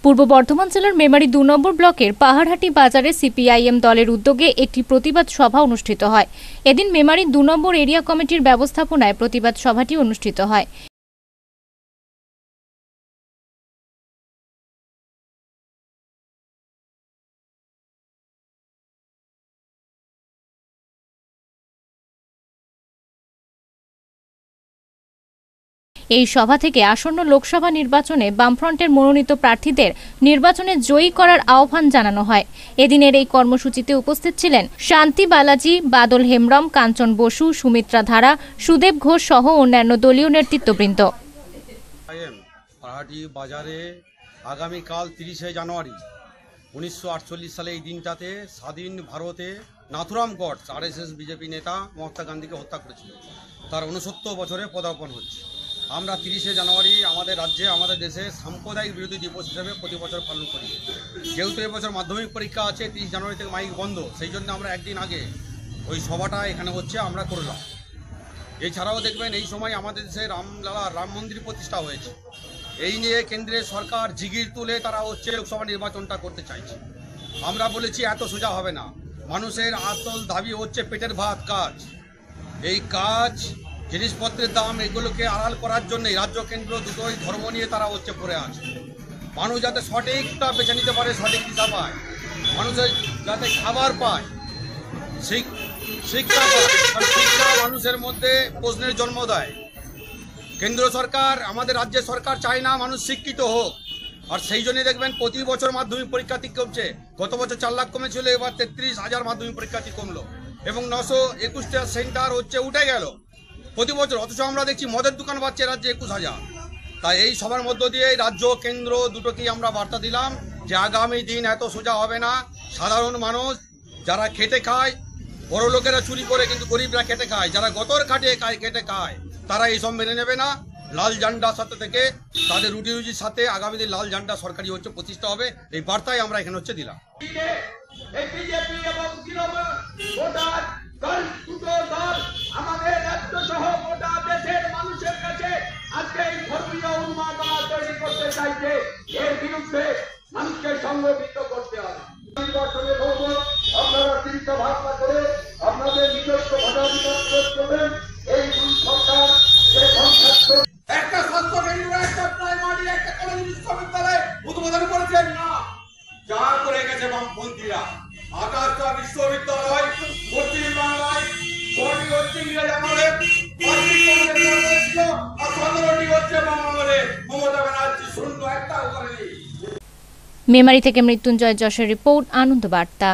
পূর্ব বর্ধমান জেলার মেমারি ২ নম্বর ব্লকের পাহাড়হাটি বাজারে সিপিআইএম দলের উদ্যোগে একটি প্রতিবাদ সভা অনুষ্ঠিত হয়। এদিন মেমারি ২ নম্বর এরিয়া কমিটির ব্যবস্থাপনায় প্রতিবাদ সভাটি অনুষ্ঠিত হয়। এই সভা থেকে আসন্ন লোকসভা নির্বাচনে বামফ্রন্টের মনোনীত প্রার্থীদের নির্বাচনে জয়ী করার আহ্বান জানানো হয়। এদিনের এই কর্মসূচিতে উপস্থিত ছিলেন শান্তি বালাজি, বাদল হেমব্রম, কাঞ্চন বসু, সুমিত্রা ধারা, সুদেব ঘোষ সহ অন্যান্য দলীয় নেতৃত্ববৃন্দ। পাহাড়হাটি বাজারে আগামীকাল 30শে জানুয়ারি 1948 সালে এই দিনটাতে স্বাধীন ভারতে নাথুরাম গডস আরএসএস বিজেপি নেতা মহাত্মা গান্ধীকে হত্যা করেছিল। তার 69 বছরে পদার্পণ হচ্ছে। আমরা 30শে জানুয়ারি আমাদের রাজ্যে, আমাদের দেশে সাম্প্রদায়িক বিরোধী দিবস হিসেবে প্রতি বছর পালন করি। যেহেতু এবছর মাধ্যমিক পরীক্ষা আছে, 30 জানুয়ারি থেকে মাইক বন্ধ, সেই জন্য আমরা একদিন আগে ওই সভাটা এখানে হচ্ছে আমরা করলাম। এছাড়াও দেখবেন এই সময় আমাদের দেশে রাম মন্দির প্রতিষ্ঠা হয়েছে। এই নিয়ে কেন্দ্রের সরকার জিগির তুলে তারা হচ্ছে লোকসভা নির্বাচনটা করতে চাইছে। আমরা বলেছি এত সোজা হবে না। মানুষের আসল দাবি হচ্ছে পেটের ভাত কাজ। এই কাজ, জিনিসপত্রের দাম, এগুলোকে আড়াল করার জন্যই রাজ্য কেন্দ্র দুটোই ধর্ম নিয়ে তারা হচ্ছে পড়ে আছে। মানুষ যাতে সঠিকটা বেছে নিতে পারে, সঠিক দিশা পায়, মানুষের যাতে খাবার পায়, শিক্ষা পায়, শিক্ষা মানুষের মধ্যে প্রশ্নের জন্ম দেয়। কেন্দ্র সরকার, আমাদের রাজ্যের সরকার চায় না মানুষ শিক্ষিত হোক, আর সেই জন্যই দেখবেন প্রতি বছর মাধ্যমিক পরীক্ষার্থী কমছে। গত বছর 4 লাখ কমেছিল, এবার 33,000 মাধ্যমিক পরীক্ষার্থী কমলো এবং 921টা সেন্টার হচ্ছে উঠে গেল প্রতি বছর। অথচ আমরা দেখছি মদের দোকান বাড়ছে রাজ্যে 21,000। তাই এই সবার মধ্য দিয়ে রাজ্য কেন্দ্র দুটোকেই আমরা বার্তা দিলাম যে আগামী দিন এত সোজা হবে না। সাধারণ মানুষ যারা খেটে খায়, বড় লোকেরা চুরি করে কিন্তু গরিবরা খেটে খায়, যারা গতর খাটিয়ে খায়, খেটে খায়, তারা এইসব মেনে নেবে না। লাল ঝান্ডার সাথে থেকে তাদের রুটি রুজির সাথে আগামী দিন লাল ঝান্ডা সরকারি হচ্ছে প্রতিষ্ঠা হবে। এই বার্তাই আমরা এখানে হচ্ছে দিলাম। আমাদের রাজ্য সহ গোটা দেশের মানুষের কাছে আজকে এই ধর্মীয় উন্মাদনা তৈরি করতে চাইছে। এর বিরুদ্ধে মানুষকে সংগঠিত করতে হবে। নির্বাচনে আপনারা চিন্তা ভাবনা করে আপনাদের নিজস্ব ভোটাধিকার প্রয়োগ করবেন। এই দুই সরকার একটা স্বাস্থ্য কেন্দ্র, একটা প্রাইমারি, একটা কলেজ, বিশ্ববিদ্যালয় উদ্বোধন করেছেন না, যা করে গেছে বামপন্থীরা। 28টা বিশ্ববিদ্যালয় পশ্চিম বাংলায়, 6টি হচ্ছে ইংরেজ আমলে, 5টি ছিল, আর 15টি হচ্ছে বাংলাদেশে। মমতা ব্যানার্জি শূন্য একটাও করেনি। মেমারি থেকে মৃত্যুঞ্জয় যশের রিপোর্ট, আনন্দ বার্তা।